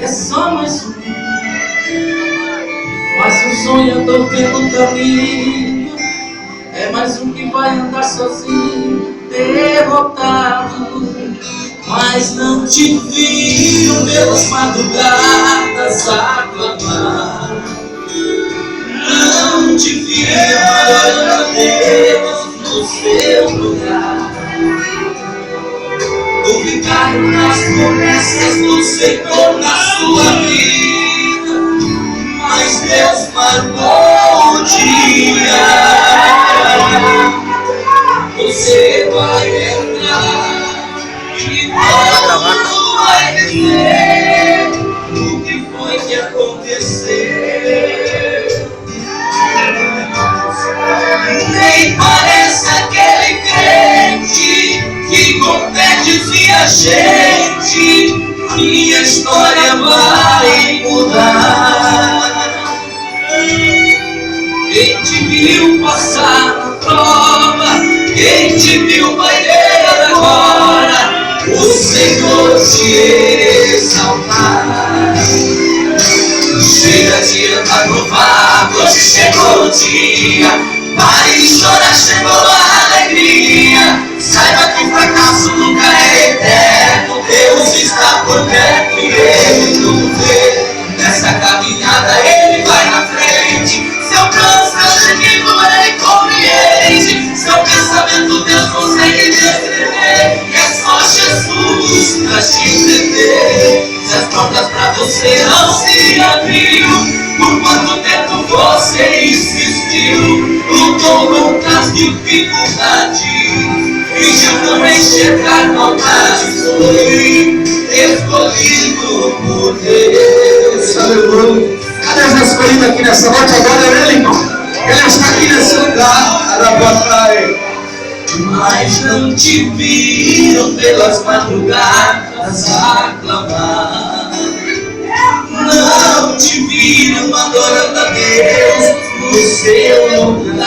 é só mais um. Mas o sonho eu tô vendo caminho, é mais um que vai andar sozinho, derrotado. Mas não te viram pelas madrugadas a clamar, não te viram adorando a Deus no seu lugar. Duvidaram nas promessas do Senhor na sua vida, mas Deus marcou o dia. Você vai entrar e todo vai dizer o que foi que aconteceu. Nem parece aquele crente que compete via gente. Minha história vai mudar. Quem te viu passar na prova, quem te viu vai ver agora o Senhor te exaltar. Chega de andar provado, hoje chegou o dia. Pare de chorar, chegou a alegria. Saiba que o fracasso nunca é eterno. Deus está por perto e Ele tudo vê. Nessa caminhada Ele vai na frente. Seu canso, inimigo, Ele compreende. Seu pensamento Deus consegue descrever. É só Jesus pra te entender. Se as portas pra você não se abriu, por quanto tempo você insistiu? Lutou com as dificuldades, fingiu não enxergar maldade. Foi escolhido por Deus. Aleluia. Cadê as escolhidas aqui nessa noite? Agora é Ele, irmão. Ele está aqui nesse lugar. Mas não te viram pelas madrugadas a clamar, não te viram adorando a Deus no seu lugar.